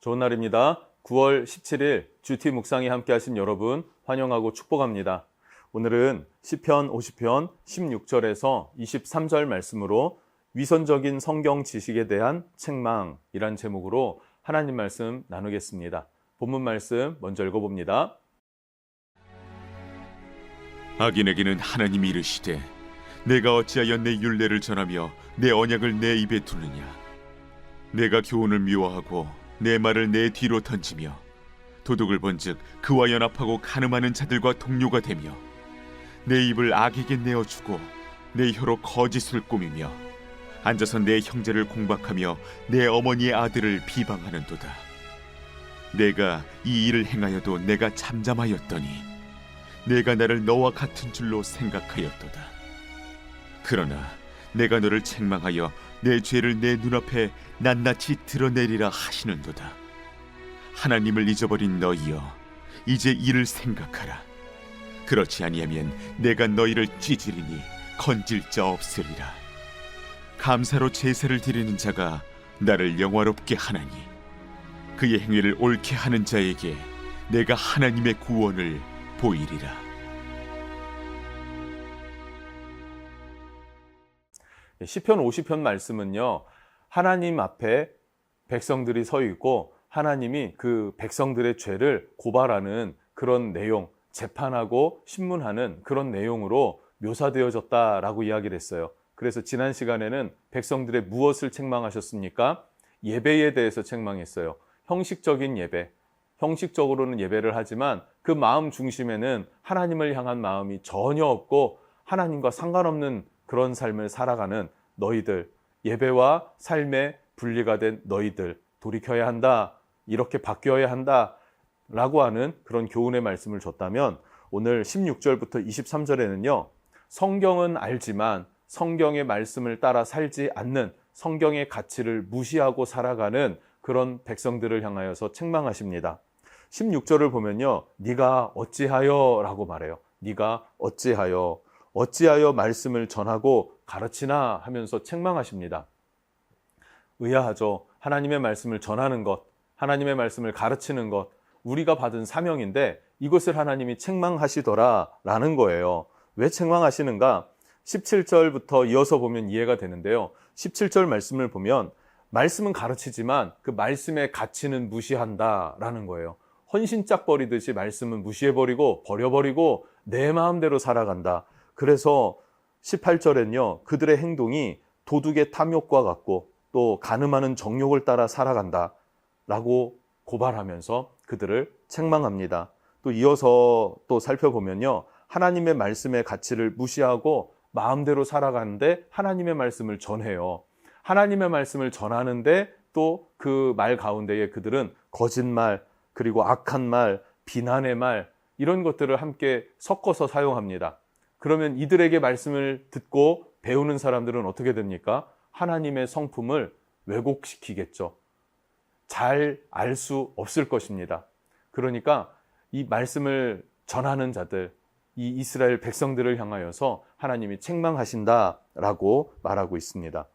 좋은 날입니다. 9월 17일 GT 묵상에 함께 하신 여러분 환영하고 축복합니다. 오늘은 시편 50편 16절에서 23절 말씀으로 위선적인 성경 지식에 대한 책망이란 제목으로 하나님 말씀 나누겠습니다. 본문 말씀 먼저 읽어봅니다. 악인에게는 하나님이 이르시되 내가 어찌하여 내 율례를 전하며 내 언약을 내 입에 두느냐. 내가 교훈을 미워하고 내 말을 내 뒤로 던지며 도둑을 본즉 그와 연합하고 간음하는 자들과 동료가 되며 내 입을 악에게 내어주고 내 혀로 거짓을 꾸미며 앉아서 내 형제를 공박하며 내 어머니의 아들을 비방하는도다. 내가 이 일을 행하여도 내가 잠잠하였더니 내가 나를 너와 같은 줄로 생각하였도다. 그러나 내가 너를 책망하여 내 죄를 내 눈앞에 낱낱이 드러내리라 하시는도다. 하나님을 잊어버린 너희여, 이제 이를 생각하라. 그렇지 아니하면 내가 너희를 찌질이니 건질 자 없으리라. 감사로 제사를 드리는 자가 나를 영화롭게 하나니 그의 행위를 옳게 하는 자에게 내가 하나님의 구원을 보이리라. 시편 50편 말씀은요, 하나님 앞에 백성들이 서 있고 하나님이 그 백성들의 죄를 고발하는 그런 내용, 재판하고 신문하는 그런 내용으로 묘사되어졌다라고 이야기를 했어요. 그래서 지난 시간에는 백성들의 무엇을 책망하셨습니까? 예배에 대해서 책망했어요. 형식적인 예배, 형식적으로는 예배를 하지만 그 마음 중심에는 하나님을 향한 마음이 전혀 없고 하나님과 상관없는 그런 삶을 살아가는 너희들, 예배와 삶의 분리가 된 너희들, 돌이켜야 한다, 이렇게 바뀌어야 한다 라고 하는 그런 교훈의 말씀을 줬다면, 오늘 16절부터 23절에는요 성경은 알지만 성경의 말씀을 따라 살지 않는, 성경의 가치를 무시하고 살아가는 그런 백성들을 향하여서 책망하십니다. 16절을 보면요, 네가 어찌하여 라고 말해요. 네가 어찌하여 말씀을 전하고 가르치나 하면서 책망하십니다. 의아하죠. 하나님의 말씀을 전하는 것, 하나님의 말씀을 가르치는 것, 우리가 받은 사명인데 이것을 하나님이 책망하시더라라는 거예요. 왜 책망하시는가? 17절부터 이어서 보면 이해가 되는데요. 17절 말씀을 보면 말씀은 가르치지만 그 말씀의 가치는 무시한다라는 거예요. 헌신짝 버리듯이 말씀은 무시해버리고 버려버리고 내 마음대로 살아간다. 그래서 18절엔요, 그들의 행동이 도둑의 탐욕과 같고 또 간음하는 정욕을 따라 살아간다 라고 고발하면서 그들을 책망합니다. 또 이어서 또 살펴보면요, 하나님의 말씀의 가치를 무시하고 마음대로 살아가는데 하나님의 말씀을 전해요. 하나님의 말씀을 전하는데 또 그 말 가운데에 그들은 거짓말, 그리고 악한 말, 비난의 말, 이런 것들을 함께 섞어서 사용합니다. 그러면 이들에게 말씀을 듣고 배우는 사람들은 어떻게 됩니까? 하나님의 성품을 왜곡시키겠죠. 잘 알 수 없을 것입니다. 그러니까 이 말씀을 전하는 자들, 이 이스라엘 백성들을 향하여서 하나님이 책망하신다라고 말하고 있습니다.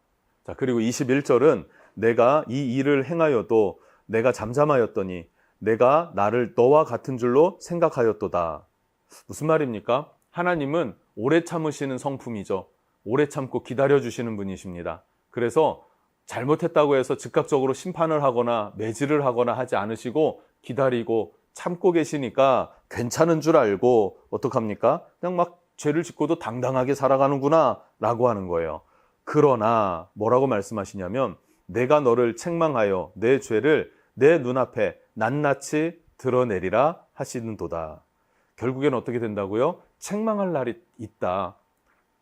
자, 그리고 21절은 내가 이 일을 행하여도 내가 잠잠하였더니 내가 나를 너와 같은 줄로 생각하였도다. 무슨 말입니까? 하나님은 오래 참으시는 성품이죠. 오래 참고 기다려주시는 분이십니다. 그래서 잘못했다고 해서 즉각적으로 심판을 하거나 매질을 하거나 하지 않으시고 기다리고 참고 계시니까 괜찮은 줄 알고 어떡합니까? 그냥 막 죄를 짓고도 당당하게 살아가는구나 라고 하는 거예요. 그러나 뭐라고 말씀하시냐면 내가 너를 책망하여 내 죄를 내 눈앞에 낱낱이 드러내리라 하시는도다. 결국엔 어떻게 된다고요? 책망할 날이 있다.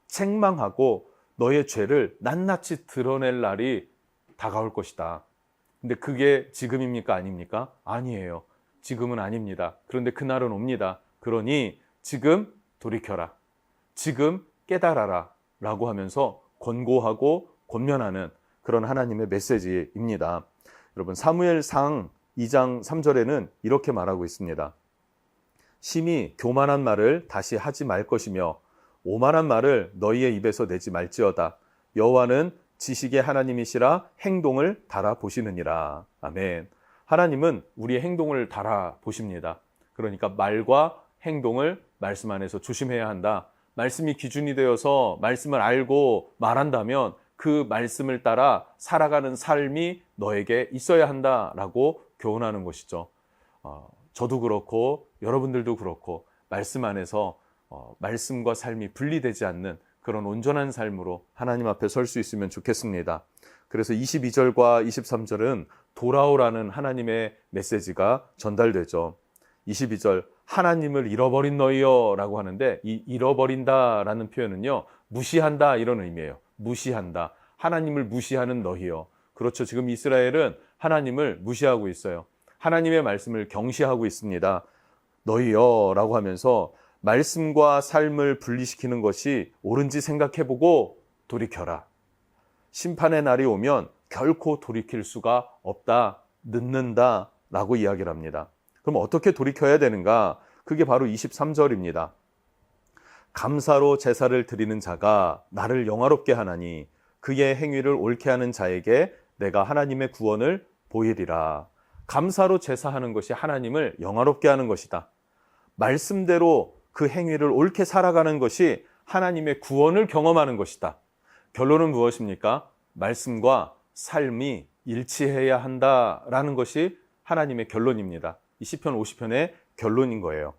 책망하고 너의 죄를 낱낱이 드러낼 날이 다가올 것이다. 근데 그게 지금입니까? 아닙니까? 아니에요. 지금은 아닙니다. 그런데 그날은 옵니다. 그러니 지금 돌이켜라. 지금 깨달아라. 라고 하면서 권고하고 권면하는 그런 하나님의 메시지입니다. 여러분, 사무엘상 2장 3절에는 이렇게 말하고 있습니다. 심히 교만한 말을 다시 하지 말 것이며 오만한 말을 너희의 입에서 내지 말지어다. 여호와는 지식의 하나님이시라 행동을 달아보시느니라. 아멘. 하나님은 우리의 행동을 달아보십니다. 그러니까 말과 행동을 말씀 안에서 조심해야 한다. 말씀이 기준이 되어서 말씀을 알고 말한다면 그 말씀을 따라 살아가는 삶이 너에게 있어야 한다라고 교훈하는 것이죠. 저도 그렇고 여러분들도 그렇고 말씀 안에서 말씀과 삶이 분리되지 않는 그런 온전한 삶으로 하나님 앞에 설 수 있으면 좋겠습니다. 그래서 22절과 23절은 돌아오라는 하나님의 메시지가 전달되죠. 22절 하나님을 잃어버린 너희여 라고 하는데 이 잃어버린다라는 표현은요, 무시한다 이런 의미예요. 무시한다. 하나님을 무시하는 너희여. 그렇죠. 지금 이스라엘은 하나님을 무시하고 있어요. 하나님의 말씀을 경시하고 있습니다. 너희여 라고 하면서 말씀과 삶을 분리시키는 것이 옳은지 생각해보고 돌이켜라. 심판의 날이 오면 결코 돌이킬 수가 없다, 늦는다 라고 이야기를 합니다. 그럼 어떻게 돌이켜야 되는가? 그게 바로 23절입니다. 감사로 제사를 드리는 자가 나를 영화롭게 하나니 그의 행위를 옳게 하는 자에게 내가 하나님의 구원을 보이리라. 감사로 제사하는 것이 하나님을 영화롭게 하는 것이다. 말씀대로 그 행위를 옳게 살아가는 것이 하나님의 구원을 경험하는 것이다. 결론은 무엇입니까? 말씀과 삶이 일치해야 한다라는 것이 하나님의 결론입니다. 이 시편 50편의 결론인 거예요.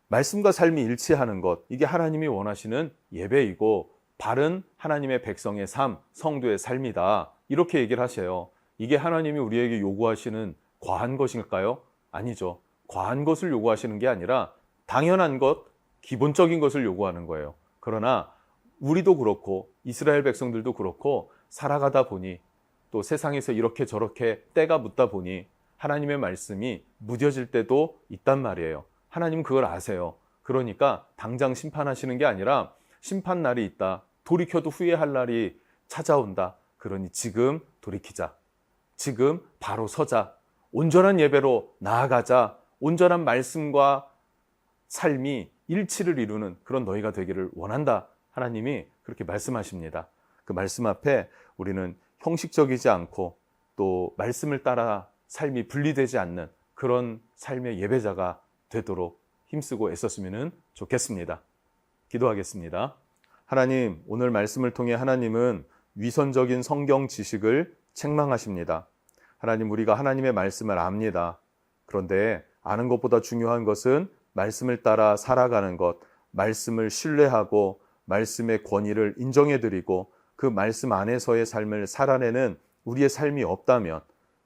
말씀과 삶이 일치하는 것, 이게 하나님이 원하시는 예배이고 바른 하나님의 백성의 삶, 성도의 삶이다. 이렇게 얘기를 하세요. 이게 하나님이 우리에게 요구하시는 과한 것일까요? 아니죠. 과한 것을 요구하시는 게 아니라 당연한 것, 기본적인 것을 요구하는 거예요. 그러나 우리도 그렇고 이스라엘 백성들도 그렇고 살아가다 보니 또 세상에서 이렇게 저렇게 때가 묻다 보니 하나님의 말씀이 무뎌질 때도 있단 말이에요. 하나님은 그걸 아세요. 그러니까 당장 심판하시는 게 아니라 심판 날이 있다. 돌이켜도 후회할 날이 찾아온다. 그러니 지금 돌이키자. 지금 바로 서자. 온전한 예배로 나아가자. 온전한 말씀과 삶이 일치를 이루는 그런 너희가 되기를 원한다. 하나님이 그렇게 말씀하십니다. 그 말씀 앞에 우리는 형식적이지 않고 또 말씀을 따라 삶이 분리되지 않는 그런 삶의 예배자가 되도록 힘쓰고 애썼으면 좋겠습니다. 기도하겠습니다. 하나님, 오늘 말씀을 통해 하나님은 위선적인 성경 지식을 책망하십니다. 하나님, 우리가 하나님의 말씀을 압니다. 그런데 아는 것보다 중요한 것은 말씀을 따라 살아가는 것, 말씀을 신뢰하고 말씀의 권위를 인정해드리고 그 말씀 안에서의 삶을 살아내는 우리의 삶이 없다면,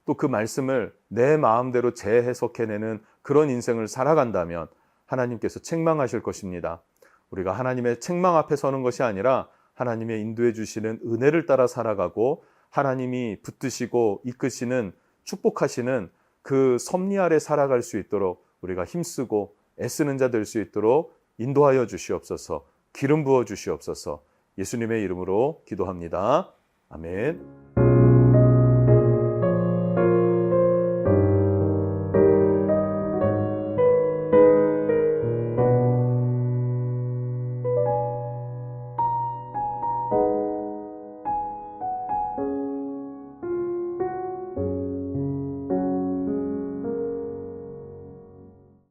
또 그 말씀을 내 마음대로 재해석해내는 그런 인생을 살아간다면 하나님께서 책망하실 것입니다. 우리가 하나님의 책망 앞에 서는 것이 아니라 하나님의 인도해 주시는 은혜를 따라 살아가고 하나님이 붙드시고 이끄시는 축복하시는 그 섭리 아래 살아갈 수 있도록 우리가 힘쓰고 애쓰는 자 될 수 있도록 인도하여 주시옵소서. 기름 부어 주시옵소서. 예수님의 이름으로 기도합니다. 아멘.